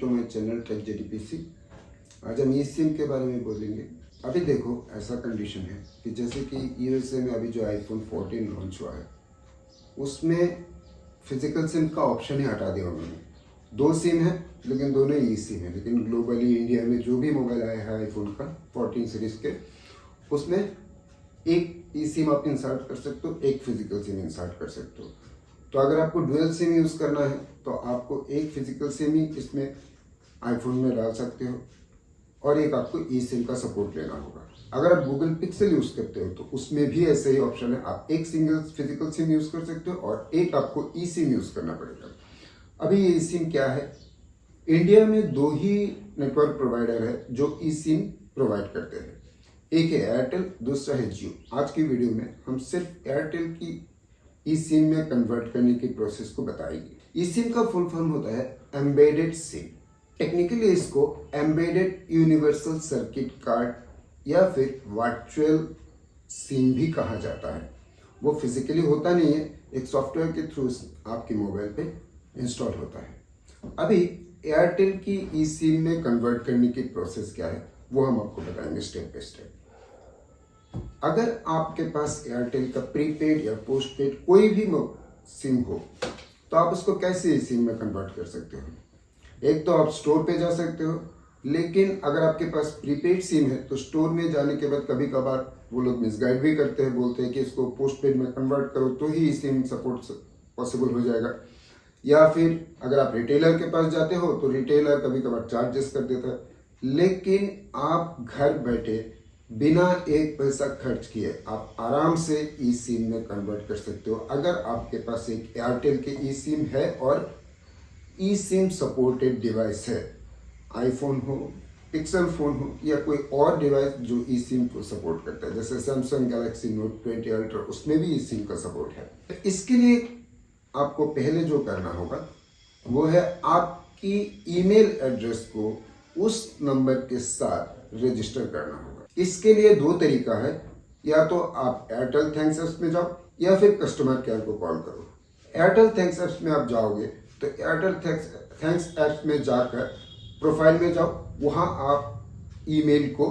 To my channel tech JDPC. आज हम ई SIM के बारे में बोलेंगे। अभी देखो ऐसा कंडीशन है कि जैसे कि यूएसए में अभी जो आईफोन 14 लॉन्च हुआ है उसमें फिजिकल सिम का ऑप्शन ही हटा दिया उन्होंने। 2 सिम है लेकिन दोनों ई सिम है। लेकिन ग्लोबली इंडिया में जो भी मोबाइल आया है आईफोन का 14 सीरीज के, उसमें एक ई सिम आप इंसर्ट कर सकते हो, एक फिजिकल सिम इंसर्ट कर सकते हो। तो अगर आपको डुअल सिम यूज़ करना है तो आपको एक फिजिकल सिम ही इसमें आईफोन में डाल सकते हो और एक आपको ई सिम का सपोर्ट लेना होगा। अगर आप गूगल पिक्सल यूज़ करते हो तो उसमें भी ऐसे ही ऑप्शन है, आप एक सिंगल फिजिकल सिम यूज़ कर सकते हो और एक आपको ई सिम यूज़ करना पड़ेगा। अभी ये ई सिम क्या है, इंडिया में 2 ही नेटवर्क प्रोवाइडर है जो ई सिम प्रोवाइड करते हैं। एक है एयरटेल, दूसरा है जियो। आज की वीडियो में हम सिर्फ एयरटेल की ई सिम में कन्वर्ट करने की प्रोसेस को बताएंगे। ई सिम का फुल फॉर्म होता है एम्बेडेड सिम। टेक्निकली इसको एम्बेडेड यूनिवर्सल सर्किट कार्ड या फिर वर्चुअल सिम भी कहा जाता है। वो फिजिकली होता नहीं है, एक सॉफ्टवेयर के थ्रू आपके मोबाइल पे इंस्टॉल होता है। अभी एयरटेल की ई सिम में कन्वर्ट करने की प्रोसेस क्या है वो हम आपको बताएंगे स्टेप बाय स्टेप। अगर आपके पास एयरटेल का प्रीपेड या पोस्टपेड कोई भी सिम हो तो आप उसको कैसे सिम में कन्वर्ट कर सकते हो। एक तो आप स्टोर पे जा सकते हो, लेकिन अगर आपके पास प्रीपेड सिम है तो स्टोर में जाने के बाद कभी कभार वो लोग मिसगाइड भी करते हैं, बोलते हैं कि इसको पोस्टपेड में कन्वर्ट करो तो ही सिम सपोर्ट पॉसिबल हो जाएगा। या फिर अगर आप रिटेलर के पास जाते हो तो रिटेलर कभी कभार चार्जेस कर देता है। लेकिन आप घर बैठे बिना एक पैसा खर्च किए आप आराम से ई सिम में कन्वर्ट कर सकते हो। अगर आपके पास एक एयरटेल के ई सिम है और ई सिम सपोर्टेड डिवाइस है, आईफोन हो, पिक्सल फोन हो या कोई और डिवाइस जो ई सिम को सपोर्ट करता है, जैसे सैमसंग गैलेक्सी नोट 20 अल्ट्रा, उसमें भी ई सिम का सपोर्ट है। तो इसके लिए आपको पहले जो करना होगा वो है आपकी ईमेल एड्रेस को उस नंबर के साथ रजिस्टर करना होगा। इसके लिए 2 तरीका है, या तो आप एयरटेल थैंक्स ऐप्स में जाओ या फिर कस्टमर केयर को कॉल करो। एयरटेल थैंक्स ऐप्स में आप जाओगे तो एयरटेल थैंक्स ऐप्स में जाकर प्रोफाइल में जाओ, वहाँ आप ईमेल को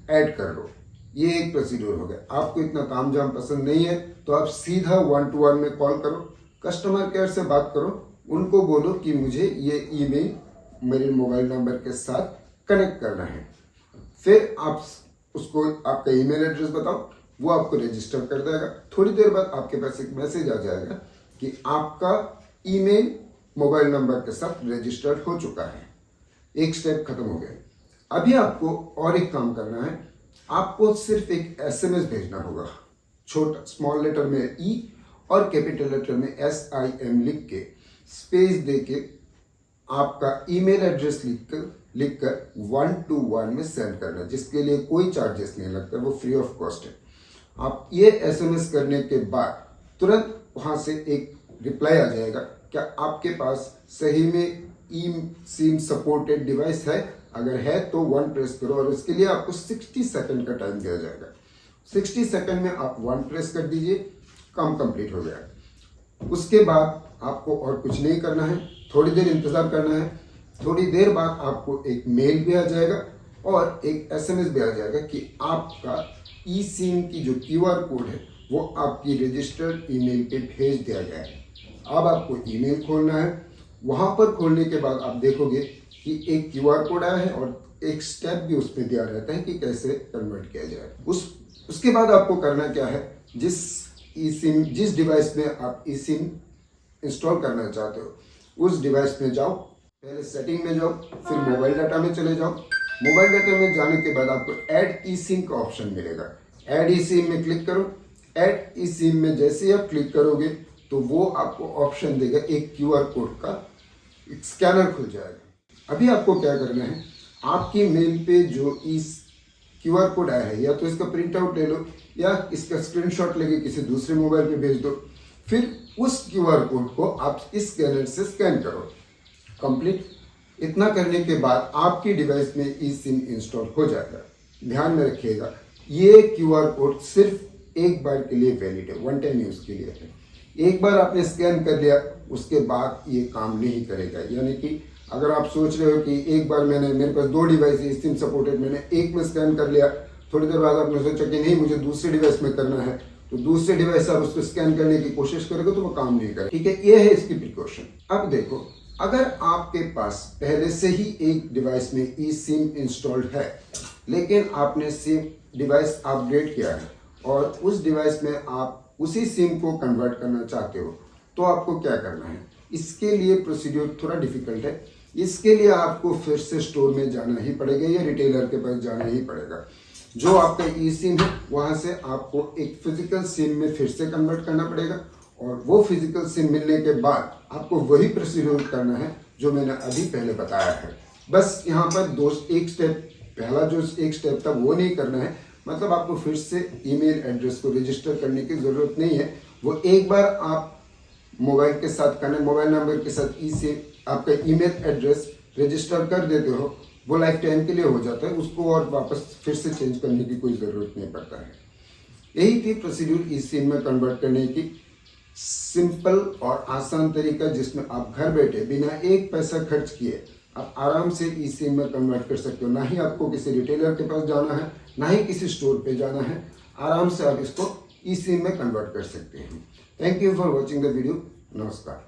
ऐड कर लो। ये एक प्रोसीड्यूर हो गया। आपको इतना तामझाम पसंद नहीं है तो आप सीधा 1-to-1 में कॉल करो, कस्टमर केयर से बात करो, उनको बोलो कि मुझे ये ईमेल मेरे मोबाइल नंबर के साथ कनेक्ट करना है। फिर आप उसको आपका ईमेल एड्रेस बताओ, वो आपको रजिस्टर कर देगा। थोड़ी देर बाद आपके पास एक मैसेज आ जाएगा कि आपका ईमेल मोबाइल नंबर के साथ रजिस्टर्ड हो चुका है। एक स्टेप खत्म हो गया। अभी आपको और एक काम करना है, आपको सिर्फ एक एसएमएस भेजना होगा। छोटा स्मॉल लेटर में ई और कैपिटल लेटर में SIM लिख के स्पेस दे के आपका ईमेल एड्रेस लिखकर 1-to-1 में सेंड करना, जिसके लिए कोई चार्जेस नहीं लगता, वो फ्री ऑफ कॉस्ट है। आप ये SMS करने के बाद तुरंत वहाँ से एक रिप्लाई आ जाएगा, क्या आपके पास सही में ई सिम सपोर्टेड डिवाइस है। अगर है तो 1 प्रेस करो और इसके लिए आपको 60 सेकंड का टाइम दिया जाएगा। 60 सेकंड में आप 1 प्रेस कर दीजिए, काम कंप्लीट हो गया। उसके बाद आपको और कुछ नहीं करना है, थोड़ी देर इंतज़ार करना है। थोड़ी देर बाद आपको एक मेल भी आ जाएगा और एक SMS भी आ जाएगा कि आपका ई सिम की जो QR कोड है वो आपकी रजिस्टर्ड ईमेल पे भेज दिया गया है। अब आपको ईमेल खोलना है। वहाँ पर खोलने के बाद आप देखोगे कि एक QR कोड आया है और एक स्टेप भी उसमें दिया रहता है कि कैसे कन्वर्ट किया जाए। उसके बाद आपको करना क्या है, जिस डिवाइस में आप ई सिम इंस्टॉल करना चाहते हो उस डिवाइस में जाओ, पहले सेटिंग में जाओ, फिर मोबाइल डाटा में चले जाओ। मोबाइल डाटा में जाने के बाद आपको ऐड ई सिम का ऑप्शन मिलेगा। ऐड ई सिम में क्लिक करो। ऐड ई सिम में जैसे ही आप क्लिक करोगे तो वो आपको ऑप्शन देगा, एक QR कोड का एक स्कैनर खुल जाएगा। अभी आपको क्या करना है, आपकी मेल पे जो इस QR कोड आया है या तो इसका प्रिंट आउट ले लो या इसका स्क्रीनशॉट लेके किसी दूसरे मोबाइल पे भेज दो। फिर उस QR कोड को आप इस स्कैनर से स्कैन करो। कंप्लीट। इतना करने के बाद आपकी डिवाइस में ई सिम इंस्टॉल हो जाएगा। ध्यान में रखिएगा, ये QR कोड सिर्फ एक बार के लिए वैलिड है, 1 टाइम यूज़ के लिए है। एक बार आपने स्कैन कर लिया उसके बाद ये काम नहीं करेगा, यानी कि अगर आप सोच रहे हो कि एक बार मेरे पास 2 डिवाइस है, सिम सपोर्टेड, मैंने एक में स्कैन कर लिया, थोड़ी देर बाद आपने सोचा कि नहीं मुझे दूसरे डिवाइस में करना है, तो दूसरे डिवाइस से आप उसको स्कैन करने की कोशिश करोगे तो वो काम नहीं करेगा। ठीक है, ये है इसकी प्रिकॉशन। अब देखो, अगर आपके पास पहले से ही एक डिवाइस में ई सिम इंस्टॉल्ड है, लेकिन आपने सिम डिवाइस अपग्रेड किया है और उस डिवाइस में आप उसी सिम को कन्वर्ट करना चाहते हो, तो आपको क्या करना है? इसके लिए प्रोसीड्यूर थोड़ा डिफिकल्ट है। इसके लिए आपको फिर से स्टोर में जाना ही पड़ेगा या रिटेलर के पास जाना ही पड़ेगा। जो आपका ई सिम है वहां से आपको एक फिजिकल सिम में फिर से कन्वर्ट करना पड़ेगा और वो फिजिकल सिम मिलने के बाद आपको वही प्रोसीड्यूर करना है जो मैंने अभी पहले बताया है। बस यहाँ पर एक स्टेप, पहला जो एक स्टेप था वो नहीं करना है, मतलब आपको फिर से ईमेल एड्रेस को रजिस्टर करने की जरूरत नहीं है। वो एक बार आप मोबाइल के साथ मोबाइल नंबर के साथ ई से आपका ईमेल एड्रेस रजिस्टर कर देते हो, वो लाइफ टाइम के लिए हो जाता है, उसको और वापस फिर से चेंज करने की कोई ज़रूरत नहीं पड़ता है। यही थी प्रोसीड्यूर ई सिम में कन्वर्ट करने की सिंपल और आसान तरीका, जिसमें आप घर बैठे बिना एक पैसा खर्च किए आप आराम से ई सिम में कन्वर्ट कर सकते हो। ना ही आपको किसी रिटेलर के पास जाना है, ना ही किसी स्टोर पे जाना है, आराम से आप इसको ई सिम में कन्वर्ट कर सकते हैं। Thank you for watching the video. नमस्कार।